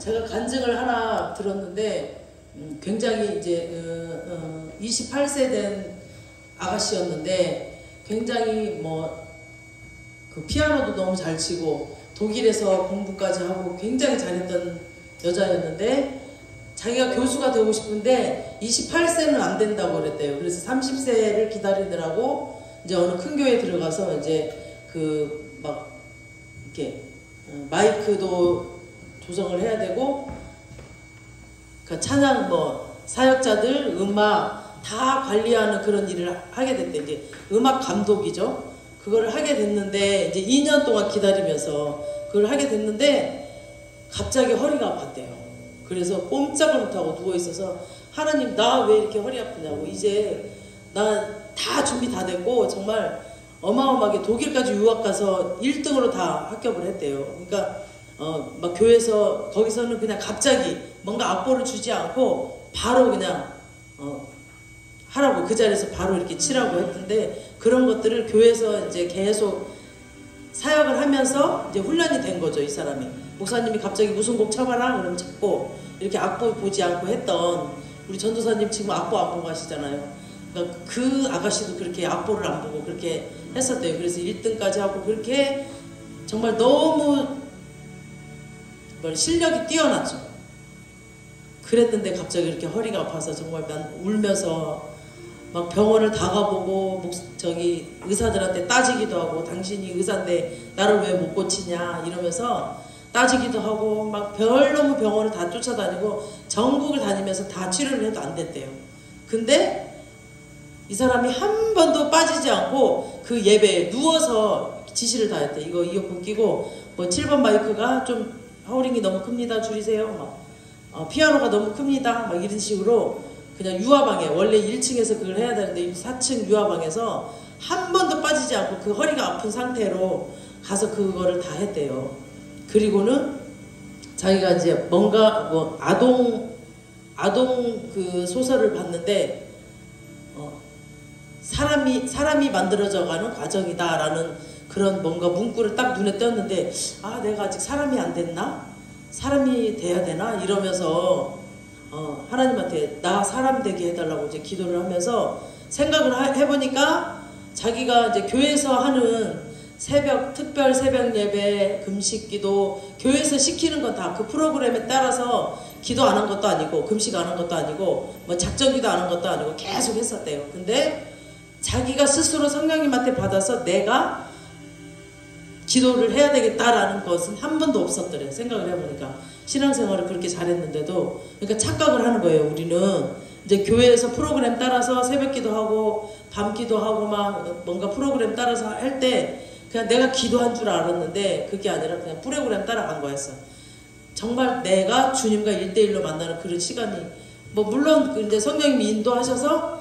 제가 간증을 하나 들었는데 굉장히 이제 28세 된 아가씨였는데 굉장히 그 피아노도 너무 잘 치고 독일에서 공부까지 하고 굉장히 잘했던 여자였는데 자기가 교수가 되고 싶은데 28세는 안 된다고 그랬대요. 그래서 30세를 기다리느라고 이제 어느 큰 교회에 들어가서 이제 이렇게 마이크도 조성을 해야 되고 그 찬양 사역자들 음악 다 관리하는 그런 일을 하게 됐대. 이제 음악 감독이죠. 그걸 하게 됐는데 이제 2년 동안 기다리면서 그걸 하게 됐는데 갑자기 허리가 아팠대요. 그래서 꼼짝을 못하고 누워있어서 하나님 나 왜 이렇게 허리 아프냐고, 이제 나 다 준비 다 됐고 정말 어마어마하게 독일까지 유학 가서 1등으로 다 합격을 했대요. 그러니까 막 교회에서 거기서는 그냥 갑자기 뭔가 악보를 주지 않고 바로 그냥 하라고, 그 자리에서 바로 이렇게 치라고 했는데 그런 것들을 교회에서 이제 계속 사역을 하면서 이제 훈련이 된 거죠. 이 사람이 목사님이 갑자기 무슨 곡 쳐봐라 그러면 찾고 이렇게 악보 보지 않고 했던 우리 전도사님 지금 악보 안 보고 하시잖아요. 그러니까 그 아가씨도 그렇게 악보를 안 보고 그렇게 했었대요. 그래서 1등까지 하고 그렇게 정말 너무 실력이 뛰어났죠. 그랬는데 갑자기 이렇게 허리가 아파서 정말 울면서 막 병원을 다 가보고 의사들한테 따지기도 하고 당신이 의사인데 나를 왜 못 고치냐 이러면서 따지기도 하고 막 별놈의 병원을 다 쫓아다니고 전국을 다니면서 다 치료를 해도 안 됐대요. 근데 이 사람이 한 번도 빠지지 않고 그 예배에 누워서 지시를 다 했대. 이거 이어폰 끼고 7번 마이크가 좀 하우링이 너무 큽니다. 줄이세요. 피아노가 너무 큽니다. 막 이런 식으로 그냥 유아방에, 원래 1층에서 그걸 해야 되는데 4층 유아방에서 한 번도 빠지지 않고 그 허리가 아픈 상태로 가서 그거를 다 했대요. 그리고는 자기가 이제 뭔가 아동 그 소설을 봤는데 사람이 만들어져가는 과정이다라는 그런 뭔가 문구를 딱 눈에 띄었는데 내가 아직 사람이 안 됐나? 사람이 돼야 되나? 이러면서 하나님한테 나 사람 되게 해달라고 이제 기도를 하면서 생각을 해보니까 자기가 이제 교회에서 하는 특별 새벽 예배, 금식 기도, 교회에서 시키는 건 다 그 프로그램에 따라서 기도 안 한 것도 아니고 금식 안 한 것도 아니고 작전 기도 안 한 것도 아니고 계속 했었대요. 근데 자기가 스스로 성령님한테 받아서 내가 기도를 해야 되겠다라는 것은 한 번도 없었더래. 생각을 해보니까 신앙생활을 그렇게 잘했는데도. 그러니까 착각을 하는 거예요. 우리는 이제 교회에서 프로그램 따라서 새벽기도 하고 밤기도 하고 막 뭔가 프로그램 따라서 할 때 그냥 내가 기도한 줄 알았는데 그게 아니라 그냥 프로그램 따라간 거였어. 정말 내가 주님과 1대1로 만나는 그런 시간이 물론 이제 성령님이 인도하셔서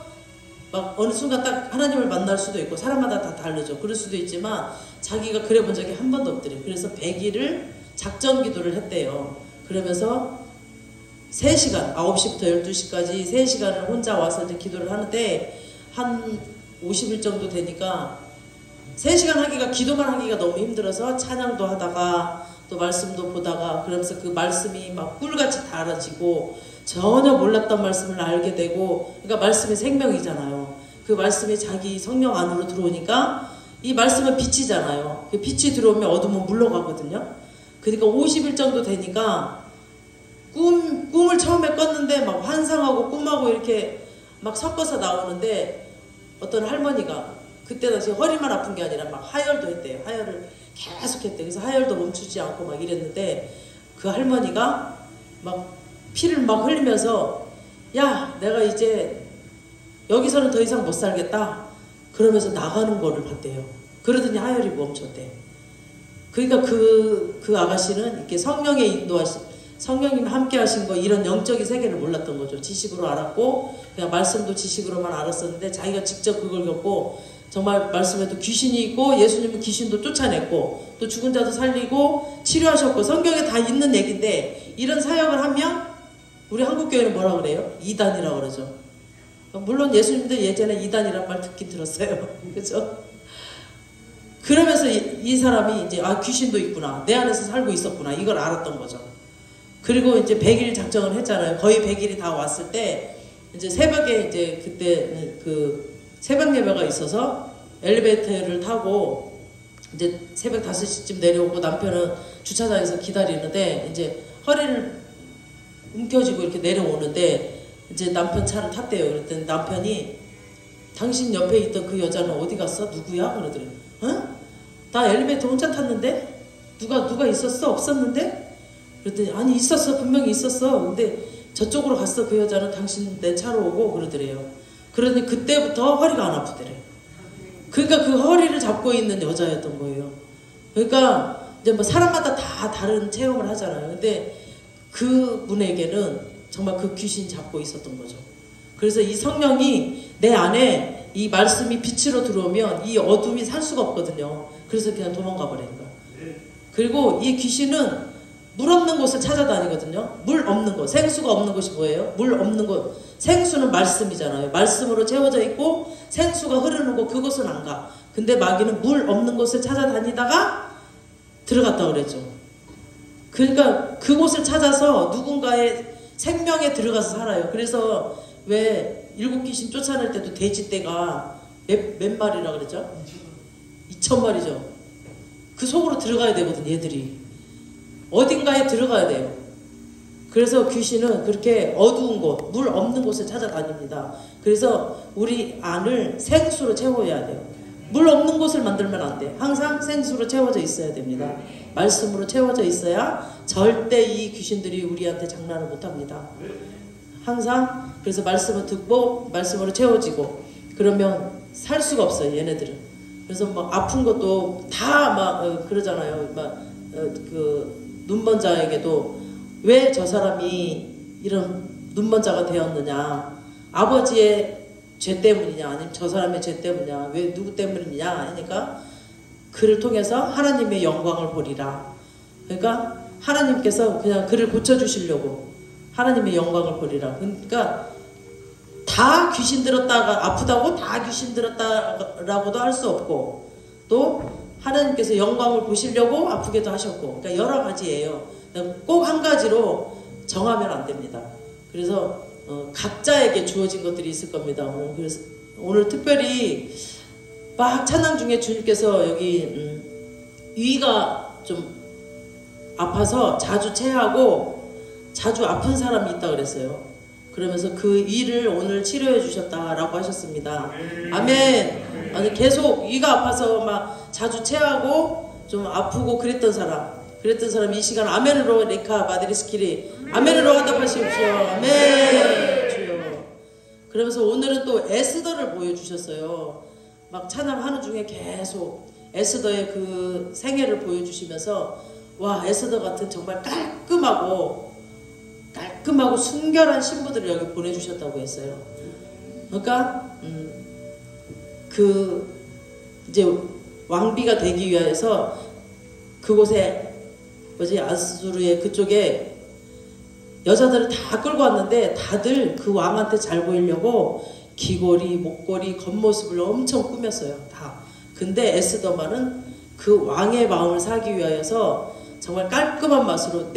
막 어느 순간 딱 하나님을 만날 수도 있고 사람마다 다 다르죠. 그럴 수도 있지만 자기가 그래 본 적이 한 번도 없더래요. 그래서 100일을 작전 기도를 했대요. 그러면서 3시간, 9시부터 12시까지 3시간을 혼자 와서 이제 기도를 하는데 한 50일 정도 되니까 3시간 하기가, 기도만 하기가 너무 힘들어서 찬양도 하다가 또 말씀도 보다가 그러면서 그 말씀이 막 꿀같이 달아지고 전혀 몰랐던 말씀을 알게 되고, 그러니까 말씀이 생명이잖아요. 그 말씀이 자기 성령 안으로 들어오니까 이 말씀은 빛이잖아요. 그 빛이 들어오면 어둠은 물러가거든요. 그러니까 50일 정도 되니까 꿈을 처음에 꿨는데 막 환상하고 꿈하고 이렇게 막 섞어서 나오는데 어떤 할머니가 그때 당시 허리만 아픈 게 아니라 막 하혈도 했대요. 하혈을 계속 했대. 그래서 하혈도 멈추지 않고 막 이랬는데 그 할머니가 막 피를 막 흘리면서 야 내가 이제 여기서는 더 이상 못 살겠다 그러면서 나가는 거를 봤대요. 그러더니 하혈이 멈췄대. 그러니까 그 아가씨는 이렇게 성령의 인도하신, 성령님이 함께 하신 거, 이런 영적인 세계를 몰랐던 거죠. 지식으로 알았고 그냥 말씀도 지식으로만 알았었는데 자기가 직접 그걸 겪고 정말 말씀에도 귀신이 있고 예수님은 귀신도 쫓아냈고 또 죽은 자도 살리고 치료하셨고 성경에 다 있는 얘기인데 이런 사역을 하면 우리 한국교회는 뭐라 그래요? 이단이라고 그러죠. 물론 예수님도 예전에 이단이란 말 듣긴 들었어요. 그죠? 그러면서 이 사람이 이제 귀신도 있구나, 내 안에서 살고 있었구나, 이걸 알았던 거죠. 그리고 이제 100일 작정을 했잖아요. 거의 100일이 다 왔을 때 이제 새벽에 이제 그때 그 새벽 예배가 있어서 엘리베이터를 타고 이제 새벽 5시쯤 내려오고 남편은 주차장에서 기다리는데 이제 허리를 움켜쥐고 이렇게 내려오는데 이제 남편 차를 탔대요. 그랬더니 남편이 당신 옆에 있던 그 여자는 어디 갔어? 누구야? 그러더래요. 어? 나 엘리베이터 혼자 탔는데? 누가 있었어? 없었는데? 그랬더니 아니 있었어. 분명히 있었어. 근데 저쪽으로 갔어. 그 여자는 당신 내 차로 오고 그러더래요. 그러니 그때부터 허리가 안 아프더래요. 그러니까 그 허리를 잡고 있는 여자였던 거예요. 그러니까 이제 뭐 사람마다 다 다른 체험을 하잖아요. 근데 그 분에게는 정말 그 귀신 잡고 있었던 거죠. 그래서 이 성령이 내 안에 이 말씀이 빛으로 들어오면 이 어둠이 살 수가 없거든요. 그래서 그냥 도망가 버리는 거예요. 그리고 이 귀신은 물 없는 곳을 찾아다니거든요. 물 없는 곳, 생수가 없는 곳이 뭐예요? 물 없는 곳. 생수는 말씀이잖아요. 말씀으로 채워져 있고 생수가 흐르는 곳, 그곳은 안 가. 근데 마귀는 물 없는 곳을 찾아다니다가 들어갔다 그랬죠. 그러니까 그곳을 찾아서 누군가의 생명에 들어가서 살아요. 그래서 왜 7귀신 쫓아낼 때도 돼지떼가 몇 마리라 그랬죠? 2,000마리죠. 그 속으로 들어가야 되거든, 얘들이. 어딘가에 들어가야 돼요. 그래서 귀신은 그렇게 어두운 곳, 물 없는 곳을 찾아다닙니다. 그래서 우리 안을 생수로 채워야 돼요. 물 없는 곳을 만들면 안 돼. 항상 생수로 채워져 있어야 됩니다. 말씀으로 채워져 있어야 절대 이 귀신들이 우리한테 장난을 못합니다. 항상 그래서 말씀을 듣고 말씀으로 채워지고 그러면 살 수가 없어요. 얘네들은. 그래서 막 아픈 것도 다 막 그러잖아요. 막 그 눈먼자에게도 왜 저 사람이 이런 눈먼자가 되었느냐, 아버지의 죄 때문이냐 아니면 저 사람의 죄 때문이냐, 왜 누구 때문이냐 하니까 그를 통해서 하나님의 영광을 보리라. 그러니까 하나님께서 그냥 그를 고쳐주시려고 하나님의 영광을 보리라. 그러니까 다 귀신 들었다가 아프다고 다 귀신 들었다라고도 할 수 없고 또 하나님께서 영광을 보시려고 아프게도 하셨고, 그러니까 여러 가지예요. 꼭 한 가지로 정하면 안 됩니다. 그래서 각자에게 주어진 것들이 있을 겁니다. 그래서 오늘 특별히 막 찬양 중에 주님께서 여기 위가 좀 아파서 자주 체하고 자주 아픈 사람이 있다 그랬어요. 그러면서 그 위를 오늘 치료해 주셨다라고 하셨습니다. 아멘. 아니 계속 위가 아파서 막 자주 체하고 좀 아프고 그랬던 사람 이 시간 아멘으로 레카 마드리스키리 아멘으로 화답하시옵시오. 아멘. 주여. 그러면서 오늘은 또 에스더를 보여주셨어요. 막 찬양하는 중에 계속 에스더의 그 생애를 보여주시면서 와, 에스더 같은 정말 깔끔하고 순결한 신부들을 여기 보내주셨다고 했어요. 그러니까 그 이제 왕비가 되기 위해서 그곳에 아수르의 그쪽에 여자들을 다 끌고 왔는데 다들 그 왕한테 잘 보이려고 귀걸이, 목걸이, 겉모습을 엄청 꾸몄어요. 다. 근데 에스더만은 그 왕의 마음을 사기 위하여서 정말 깔끔한 맛으로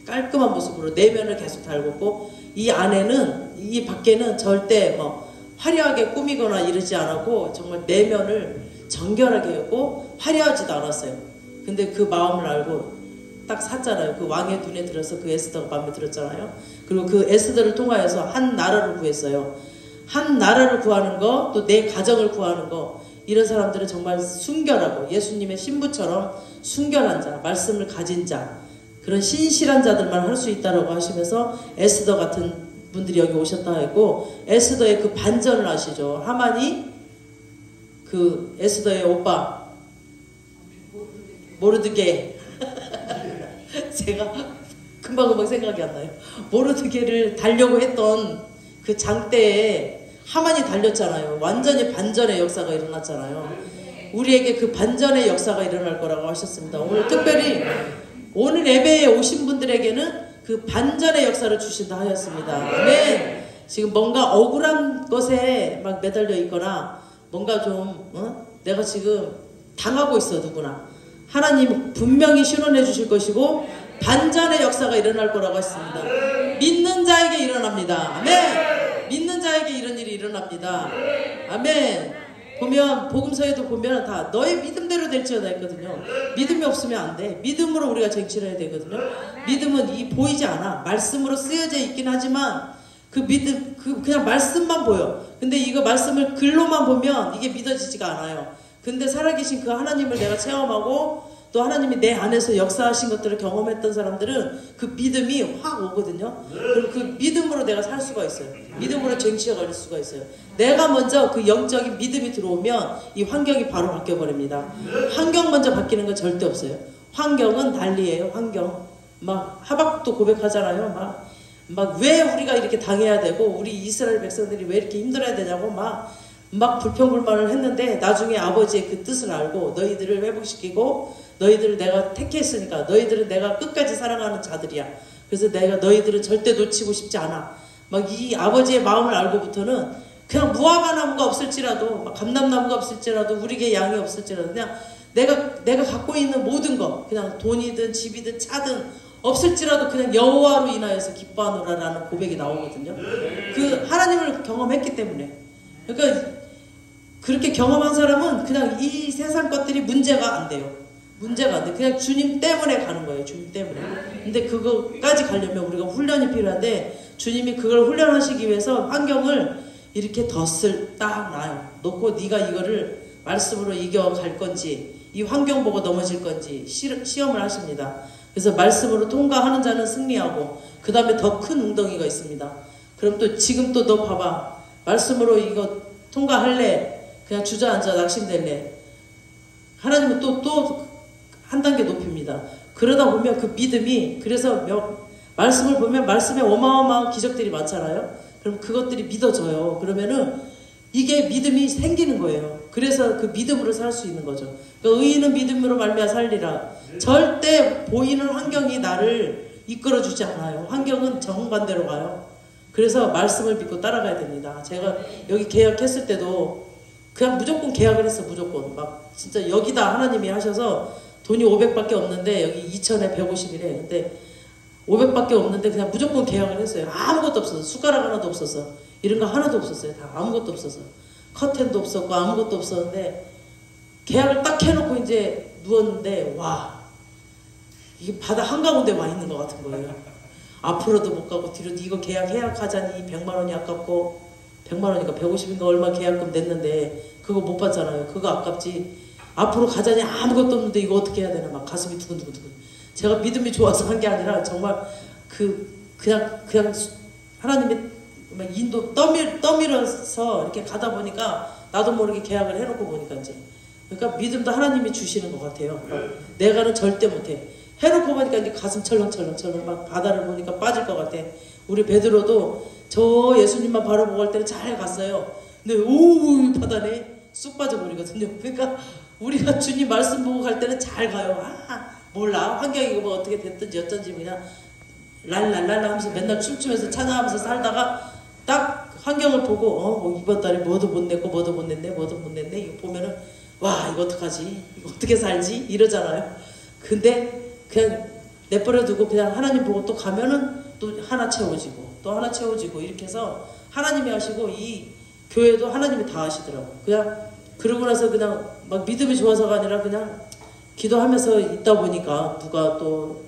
깔끔한 모습으로 내면을 계속 달궜고 이 안에는 이 밖에는 절대 뭐 화려하게 꾸미거나 이러지 않았고 정말 내면을 정결하게 했고 화려하지도 않았어요. 근데 그 마음을 알고 딱 샀잖아요. 그 왕의 눈에 들어서 그 에스더가 마음에 들었잖아요. 그리고 그 에스더를 통하여서 한 나라를 구했어요. 한 나라를 구하는 거, 또 내 가정을 구하는 거, 이런 사람들은 정말 순결하고 예수님의 신부처럼 순결한 자, 말씀을 가진 자, 그런 신실한 자들만 할 수 있다라고 하시면서 에스더 같은 분들이 여기 오셨다 했고, 에스더의 그 반전을 아시죠? 하만이 그 에스더의 오빠 모르드게 제가 금방 생각이 안 나요. 모르드게를 달려고 했던 그 장대에 하만이 달렸잖아요. 완전히 반전의 역사가 일어났잖아요. 우리에게 그 반전의 역사가 일어날 거라고 하셨습니다. 오늘 특별히 오늘 예배에 오신 분들에게는 그 반전의 역사를 주신다 하였습니다. 네. 지금 뭔가 억울한 것에 막 매달려 있거나 뭔가 좀 내가 지금 당하고 있어. 누구나 하나님 분명히 신원해 주실 것이고 반전의 역사가 일어날 거라고 했습니다. 믿는 자에게 일어납니다. 아멘. 믿는 자에게 이런 일이 일어납니다. 아멘. 보면 복음서에도 보면 다 너의 믿음대로 될지어다 했거든요. 믿음이 없으면 안 돼. 믿음으로 우리가 쟁취를 해야 되거든요. 믿음은 이 보이지 않아. 말씀으로 쓰여져 있긴 하지만 그 믿음, 그냥 말씀만 보여. 근데 이거 말씀을 글로만 보면 이게 믿어지지가 않아요. 근데 살아계신 그 하나님을 내가 체험하고 또 하나님이 내 안에서 역사하신 것들을 경험했던 사람들은 그 믿음이 확 오거든요. 그럼 그 믿음으로 내가 살 수가 있어요. 믿음으로 쟁취해갈 수가 있어요. 내가 먼저 그 영적인 믿음이 들어오면 이 환경이 바로 바뀌어버립니다. 환경 먼저 바뀌는 건 절대 없어요. 환경은 난리예요. 환경. 막 하박국도 고백하잖아요. 막 왜 우리가 이렇게 당해야 되고 우리 이스라엘 백성들이 왜 이렇게 힘들어야 되냐고 막 불평불만을 했는데 나중에 아버지의 그 뜻을 알고 너희들을 회복시키고 너희들을 내가 택했으니까 너희들은 내가 끝까지 사랑하는 자들이야. 그래서 내가 너희들은 절대 놓치고 싶지 않아. 막 이 아버지의 마음을 알고부터는 그냥 무화과 나무가 없을지라도 막 감람나무가 없을지라도 우리에게 양이 없을지라도 그냥 내가 갖고 있는 모든 거 그냥 돈이든 집이든 차든 없을지라도 그냥 여호와로 인하여서 기뻐하노라라는 고백이 나오거든요. 그 하나님을 경험했기 때문에. 그러니까 그렇게 경험한 사람은 그냥 이 세상 것들이 문제가 안 돼요. 문제가 안 돼. 그냥 주님 때문에 가는 거예요. 주님 때문에. 근데 그거까지 가려면 우리가 훈련이 필요한데 주님이 그걸 훈련하시기 위해서 환경을 이렇게 덫을 딱 놔요. 놓고 네가 이거를 말씀으로 이겨갈 건지 이 환경 보고 넘어질 건지 시험을 하십니다. 그래서 말씀으로 통과하는 자는 승리하고 그 다음에 더 큰 웅덩이가 있습니다. 그럼 또 지금 또 너 봐봐. 말씀으로 이거 통과할래? 그냥 주저앉아 낙심될래? 하나님은 또 한 단계 높입니다. 그러다 보면 그 믿음이 그래서 말씀을 보면 말씀에 어마어마한 기적들이 많잖아요. 그럼 그것들이 믿어져요. 그러면은 이게 믿음이 생기는 거예요. 그래서 그 믿음으로 살 수 있는 거죠. 그러니까 의인은 믿음으로 말미암아 살리라. 절대 보이는 환경이 나를 이끌어주지 않아요. 환경은 정반대로 가요. 그래서 말씀을 믿고 따라가야 됩니다. 제가 여기 계약했을 때도 그냥 무조건 계약을 했어. 무조건 막 진짜 여기다 하나님이 하셔서 돈이 500밖에 없는데 여기 2,000에 150이래. 근데 500밖에 없는데 그냥 무조건 계약을 했어요. 아무것도 없어서 숟가락 하나도 없어서 이런 거 하나도 없었어요. 다 아무것도 없어서 커튼도 없었고 아무것도 없었는데 계약을 딱 해놓고 이제 누웠는데 와 이게 바다 한가운데 와 있는 것 같은 거예요. 앞으로도 못 가고 뒤로도 이거 계약하자니 100만 원이 아깝고 100만 원이니까 150인가 얼마 계약금 냈는데 그거 못 받잖아요. 그거 아깝지. 앞으로 가자니 아무것도 없는데 이거 어떻게 해야 되나 막 가슴이 두근두근. 제가 믿음이 좋아서 한 게 아니라 정말 그냥 하나님의 인도 떠밀어서 이렇게 가다 보니까 나도 모르게 계약을 해놓고 보니까 이제 그러니까 믿음도 하나님이 주시는 것 같아요. 내가는 절대 못해. 해놓고 보니까 이제 가슴 철렁철렁 막 바다를 보니까 빠질 것 같아. 우리 베드로도 저 예수님만 바라보고 갈 때는 잘 갔어요. 근데 오 바다네 쑥 빠져버리거든요. 그러니까 우리가 주님 말씀 보고 갈 때는 잘 가요. 몰라 환경이 뭐 어떻게 됐든지 어쩐지 그냥 랄랄랄라 하면서 맨날 춤추면서 찬양하면서 살다가 딱 환경을 보고 뭐 이번 달에 뭐도 못 냈고 뭐도 못 냈네 이거 보면은 와 이거 어떡하지 이거 어떻게 살지 이러잖아요. 근데 그냥 내버려 두고 그냥 하나님 보고 또 가면은 또 하나 채워지고 또 하나 채워지고 이렇게 해서 하나님이 하시고 이 교회도 하나님이 다 하시더라고요. 그냥 그러고 나서 그냥 막 믿음이 좋아서가 아니라 그냥 기도하면서 있다 보니까 누가 또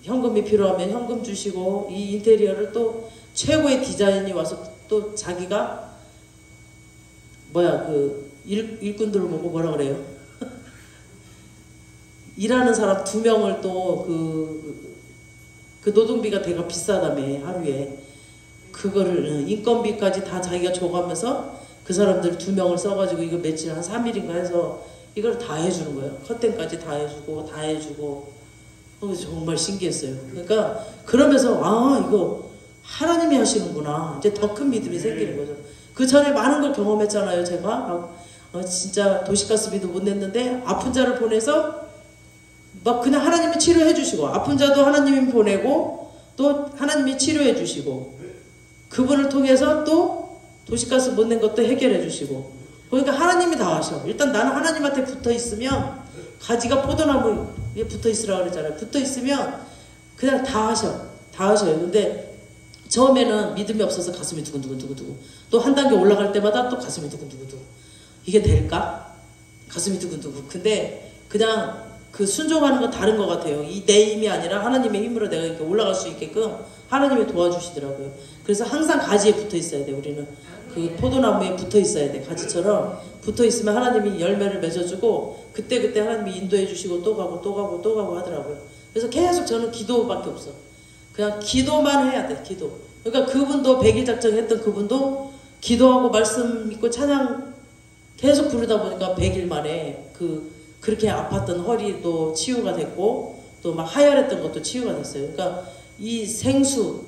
현금이 필요하면 현금 주시고 이 인테리어를 또 최고의 디자인이 와서 또 자기가 일꾼들을 보고 뭐라 그래요? 일하는 사람 2명을 또 그 노동비가 되게 비싸다며 하루에 그거를 인건비까지 다 자기가 줘가면서 그 사람들 2명을 써가지고 이거 며칠 한 3일인가 해서 이걸 다 해주는 거예요. 커튼까지 다 해주고 정말 신기했어요. 그러니까 그러면서 이거 하나님이 하시는구나. 이제 더 큰 믿음이 생기는 거죠. 그 전에 많은 걸 경험했잖아요. 제가 진짜 도시가스비도 못 냈는데 아픈 자를 보내서 막 그냥 하나님이 치료해 주시고 아픈 자도 하나님이 보내고 또 하나님이 치료해 주시고 그분을 통해서 또 도시가스 못 낸 것도 해결해 주시고 그러니까 하나님이 다 하셔. 일단 나는 하나님한테 붙어 있으면 가지가 포도나무에 붙어 있으라고 그랬잖아요. 붙어 있으면 그냥 다 하셔요. 근데 처음에는 믿음이 없어서 가슴이 두근두근두근두근, 또 한 단계 올라갈 때마다 또 가슴이 두근두근두근. 이게 될까? 가슴이 두근두근. 근데 그냥 그 순종하는 건 다른 것 같아요. 이 내 힘이 아니라 하나님의 힘으로 내가 이렇게 올라갈 수 있게끔 하나님이 도와주시더라고요. 그래서 항상 가지에 붙어 있어야 돼. 우리는 그 포도나무에 붙어 있어야 돼. 가지처럼 붙어 있으면 하나님이 열매를 맺어주고 그때 하나님이 인도해 주시고 또 가고 하더라고요. 그래서 계속 저는 기도밖에 없어. 그냥 기도만 해야 돼. 기도. 그러니까 그분도 100일 작정 했던 그분도 기도하고 말씀 믿고 찬양 계속 부르다 보니까 100일 만에 그렇게 아팠던 허리도 치유가 됐고 또 막 하혈했던 것도 치유가 됐어요. 그러니까 이 생명의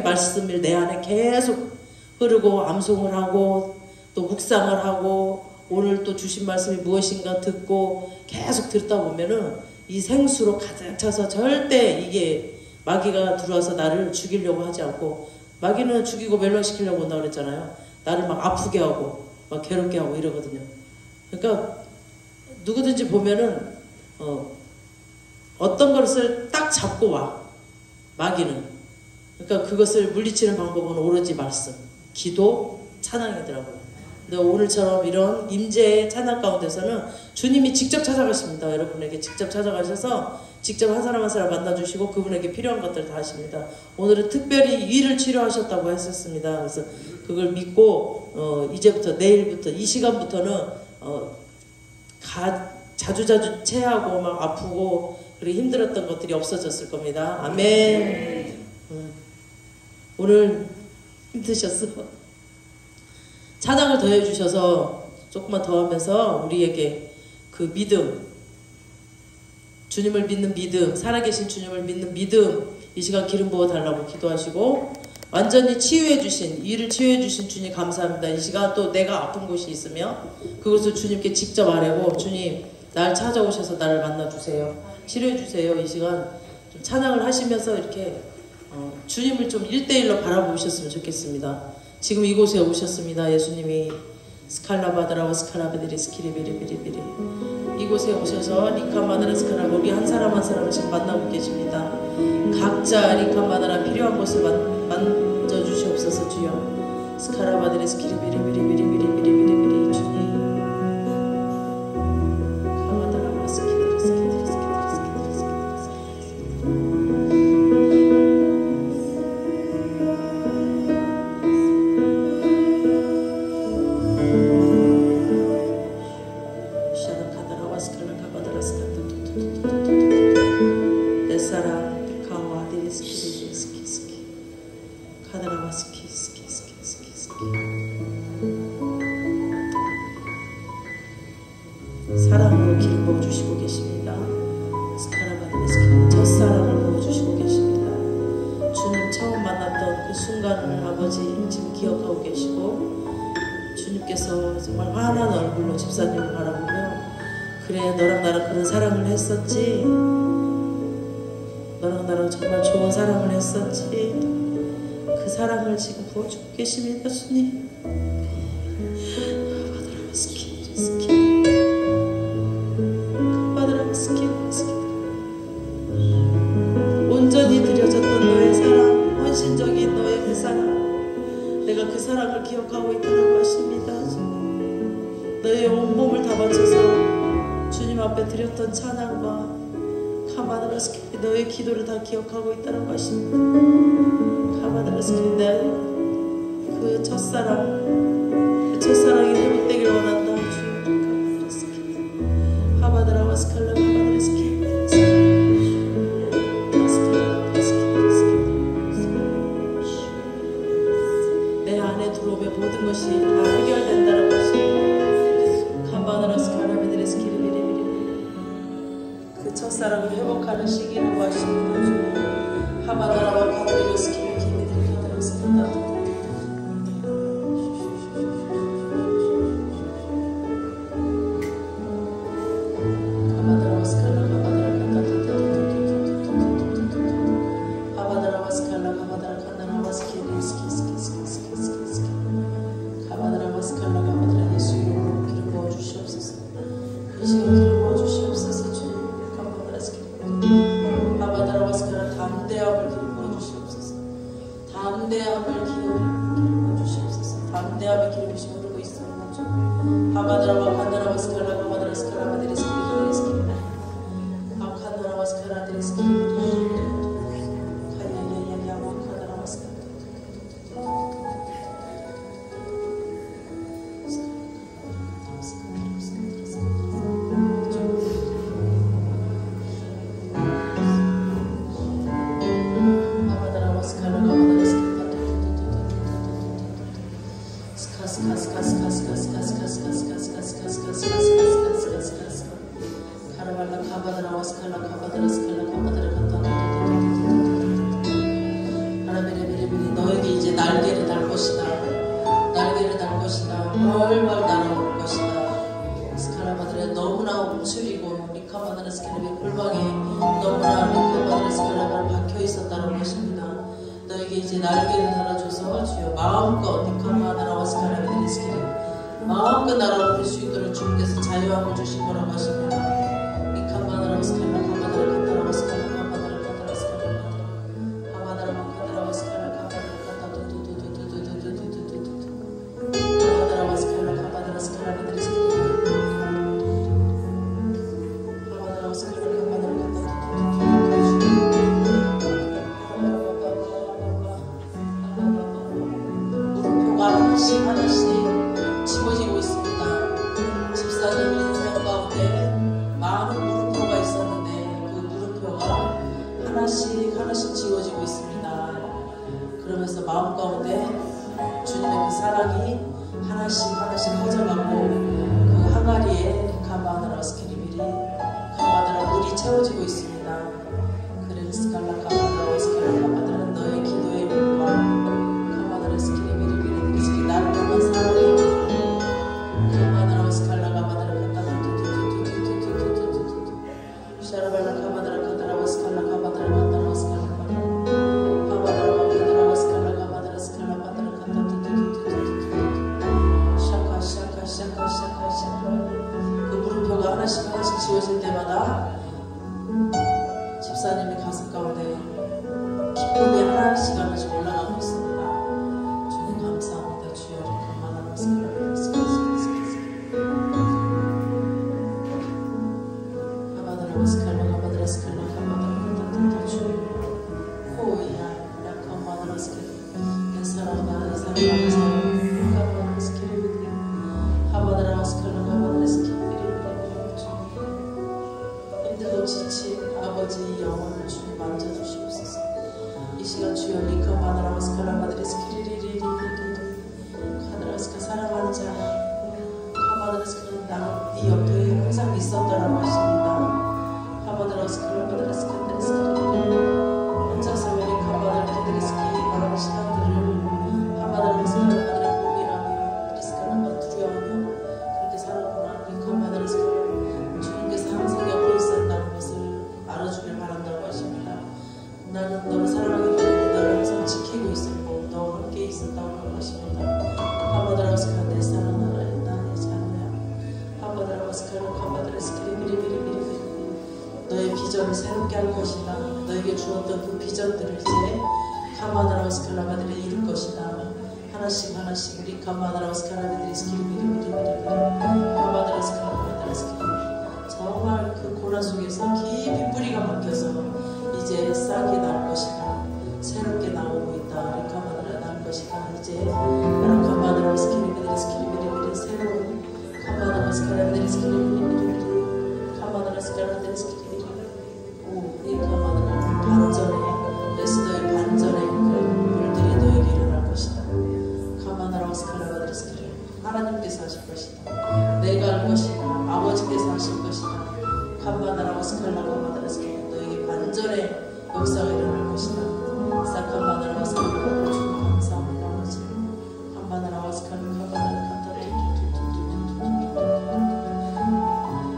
말씀을 내 안에 계속 흐르고 암송을 하고 또 묵상을 하고 오늘 또 주신 말씀이 무엇인가 듣고 계속 듣다 보면은 이 생수로 가득 차서 절대 이게 마귀가 들어와서 나를 죽이려고 하지 않고, 마귀는 죽이고 멸망시키려고 온다고 그랬잖아요. 나를 막 아프게 하고 막 괴롭게 하고 이러거든요. 그러니까 누구든지 보면은 어떤 것을 딱 잡고 와, 마귀는. 그러니까 그것을 물리치는 방법은 오로지 말씀, 기도, 찬양이더라고요. 근데 오늘처럼 이런 임재의 찬양 가운데서는 주님이 직접 찾아가십니다. 여러분에게 직접 찾아가셔서 직접 한 사람 한 사람 만나주시고 그분에게 필요한 것들 다 하십니다. 오늘은 특별히 위를 치료하셨다고 했었습니다. 그래서 그걸 믿고 이제부터 내일부터 이 시간부터는 자주 체하고 막 아프고 그리고 힘들었던 것들이 없어졌을 겁니다. 아멘. 오늘 힘드셨어? 찬양을 더해주셔서 조금만 더 하면서 우리에게 그 믿음, 주님을 믿는 믿음, 살아계신 주님을 믿는 믿음, 이 시간 기름 부어달라고 기도하시고, 완전히 치유해주신, 이를 치유해주신 주님 감사합니다. 이 시간 또 내가 아픈 곳이 있으면 그것을 주님께 직접 아뢰고, 주님 날 찾아오셔서 나를 만나주세요, 치료해주세요. 이 시간 좀 찬양을 하시면서 이렇게 주님을 좀 1대1로 바라보셨으면 좋겠습니다. 지금 이곳에 오셨습니다. 예수님이 스칼라바드라와 스칼라베드리 스키리비리비리비리 이곳에 오셔서 리카마드라 스칼라 우리 한 사람 한 사람을 지금 만나고 계십니다. 각자 리카마드라 필요한 곳을 만져주시옵소서. 주여 스칼라바드리 스키리비리비리비리비리비리비리 주님 카마드라와 스키드리 스키드리 스키드리 스키드리 스키드리 사랑으로 기름 부어주시고 계십니다. 스카라바드레스키 첫사랑을 부어주시고 계십니다. 주님 처음 만났던 그 순간을 아버지 지금 기억하고 계시고, 주님께서 정말 환한 얼굴로 집사님을 바라보며 그래 너랑 나랑 그런 사랑을 했었지, 너랑 나랑 정말 좋은 사랑을 했었지, 그 사랑을 지금 부어주고 계십니다. 주님 온전히 드려졌던 너의 사랑, 헌신적인 너의 그 사랑, 내가 그 사랑을 기억하고 있다고 하십니다. 너의 온몸을 다 바쳐서 주님 앞에 드렸던 찬양과 카마드라스키 너의 기도를 다 기억하고 있다고 하십니다. 카마드라스키 그 첫사랑, 그 첫사랑이 회복되길 원한다. 주님 카마드라와 스칼라 카마드라스키 내 안에 들어오면 모든 것이 다 해결된다는 것이 캄바나라스 카라베드레스키리비리비리 그 첫사랑을 회복하는 시기라고 하십니다. 하마나라와 카드리스키리비리비리비리스키리비리비리 담대함을 기름 부어 주시옵소서. 담대함을 기름 부어 주시옵소서. 담대함의 기름이 흐르고 있습니다. 하바드라바 칸다라바 스칼라 하바드라 스칼라 데리스키리 데리스키리 아칸다라바 스칼라 데리스키리 카야야야야 와칸다라바 스칼라 너에게 이제 날개를 달 것이다. 날개를 달 것이다. 훨훨 날아올 것이다. 스칼라바들의 너무나 움츠리고 리카바들의 스칼라비 골방에 너무나 리카바들의 스칼라바를 박혀 있었다는 것입니다. 너에게 이제 날개를 달아줘서 주여 마음껏 리카바나라와 스칼라비들의 스킬을 마음껏 날아올 수 있도록 주님께서 자유함을 주신 거라고 하십니다. 리카바나라와 스칼라 카바다를 간다라와 스칼라 카바다를 간다라 스칼라 카바다라 카바다라와 스칼라 카바다를 간다 두두두두두두두두두두두 카바다라와 스칼라 카바다라 스칼라비들의 스킬 카바다라와 스칼라 카바다를 간다 물음표가 하나씩 하나씩 집어지고 있습니다. 집사님 인생 가운데 많은 물음표가 있었는데 그 물음표가 하나씩 하나씩 지워지고 있습니다. 그러면서 마음 가운데 주님의 그 사랑이 하나씩 하나씩 퍼져가고 그 항아리에 카바드라 스키리비리 카바드라 물이 채워지고 있습니다. 그래서 스칼라 카바드라 스칼라 카바드라 너의 기도의 물과 카바드라 스키리비리비리 스키 나를 향한 사랑이 카바드라 스칼라 카바드라 카바드라 샤라발라 카바드라 카바드라 스칼라 카바드라 카바드라 스칼라 카바드라 카바드라 스칼라 카바드라 스칼라 카바드라 샤카 그 물음표가 하나씩 하나씩 지워질 때마다 집사님의 가슴 가운데 기쁨이 하나씩 하나씩 올라가고 있습니다. 주님 감사합니다. 주여 감사합니다. 카바드라 스칼라 카바드라 스칼라 카바드라 주여 호이야 야 카바드라 스칼라 내 사랑아 내 사랑아 내 사랑아 카바드라 스칼라 카바드라 스칼라 카바드라 스칼라 힘들고 지친 아버지 영혼을 주님 만져주시옵소서. 이 시간 주여 리카바드라 스칼라 카바드라 스키리리리리 카바드라 스칼라 사랑하는 자 카바드라 스칼라 나 네 옆에 항상 있었다라고 하십니다. 카바드라 스칼라 카바드라 스칼라 스칼라 혼자서 왜 카바드라 카바드라 스키 바라는 시간들을 카바드라 스칼라 카바드라 고민하며 리스칼라가 두려워하며 그렇게 살아보나 리카바드라 스칼라 주님께서 항상 옆에 있었다는 것을 알아주길 바란다고 하십니다. 나는 너를 사랑하기 때문에 너를 항상 지키고 있었고 너와 함께 있었다고 하십니다. 카바드라 스칼라 내 사랑하라 나의 자녀야 카바드라 스칼라 카바드라 스키리비리비리비리 너의 비전을 새롭게 할 것이다. 너에게 주었던 그 비전들을 이제 카바드라 스칼라바들이 이룰 것이다. 하나씩 하나씩 우리 카바드라 스칼라바들이 스키리비리비리비리 카바드라 스칼라바들이 스키리비리 정말 그 고난 속에서 깊이 뿌리가 박혀서 이제 싹이 날 것이다. 새롭게 나오고 있다. 리카바드라 날 것이다. 이제 나랑 카바드라 스키리비리비리 스키리비리비리 새로운 카바드라 스칼라바들이 스키리비리비리 카바드라 스칼라바들이 스키리비리 오 리카바드라 반전에 레스더의 반전에 그 물들이 너에게 일어날 것이다. 카바드라 스칼라바들이 스키리비리 하나님께서 하실 것이다. 내가 할 것이다. 아버지께서 하실 것이다. 카바다라고 스칼라 카바다라 스칼라 너에게 반전의 역사가 일어날 것이다. 사카바다라고 스칼라 주님 감사합니다. 아버지 카바다라고 스칼라 카바다라 카타라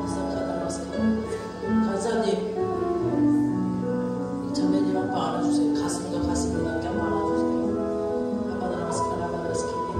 사카다라고 스칼라 간사님 자매님 한번 안아주세요. 가슴과 가슴을 함께 한번 안아주세요. 카바다라고 스칼라 카바다라 스칼라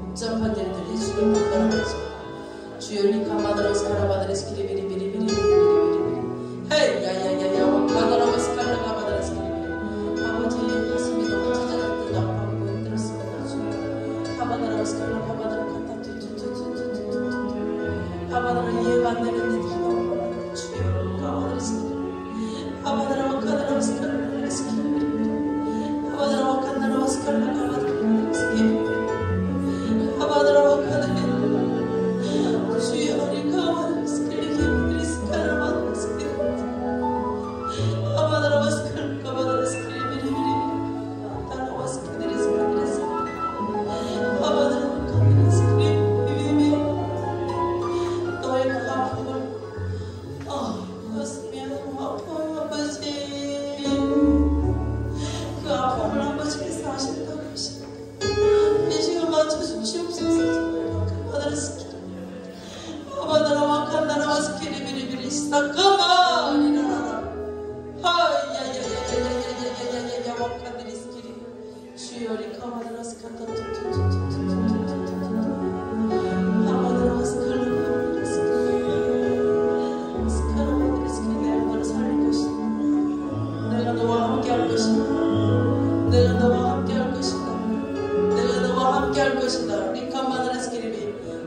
복잡한 일들이 주를 바꿔나가죠. 주여 리카마다로 스카라바다리 스키리비리비리비리비리비리비리 헤이 야야야야 와카다라고 스칼라가바다리 스키리비리 아버지 가슴이 너무 찢어졌고 아파하고 힘들었습니다. 주여 하바다라고 스칼라가바다로 갖다 뚜뚜뚜뚜뚜뚜뚜 하바다라 이해가 안 되는 일들이 너무 많아요. 주여 가바다리 스키리비리 하바다라 와카다라고 스칼라가바다리 스키리비리 하바다라 와카다라고 스칼라가바다리 스키리비리 하바다라 와카다라고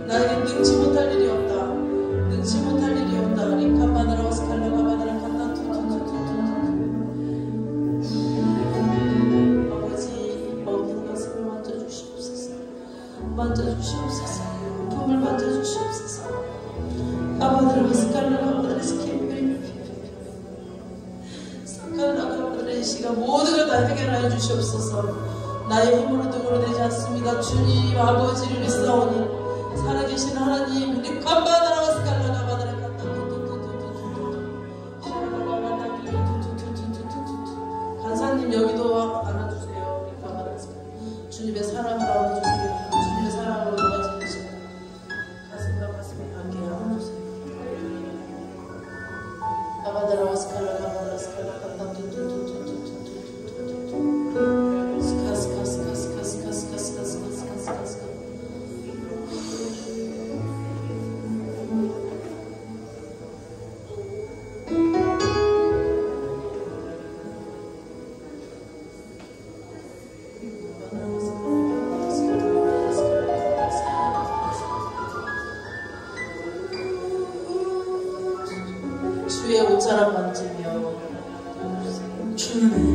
나에게 능치 못할 일이 없다. 능치 못할 일이 없다. 리카바다라고 스칼라가바다라 간다. 아버지 먹는 것을 만져주시옵소서. 만져주시옵소서. 품을 만져주시옵소서. 아바다라고 스칼라가바다라 스키리비리 스칼라가바다라 이 시간 모두가 다 해결하여 주시옵소서. 나의 힘으로 등으로 되지 않습니다. 주님 아버지를 믿사오니 살아계신 하나님 리카바다라고 스칼라가바다라 간다. 간사님 여기도 안아주세요. 리카바다라 스칼 주님의 사랑을 안아주세요. 주님의 사랑으로 도와주시는 가슴과 가슴이 함께 안아주세요. 아바다라고 스칼라가바다라 스칼라간다. 주의 옷자락 만지며 주님의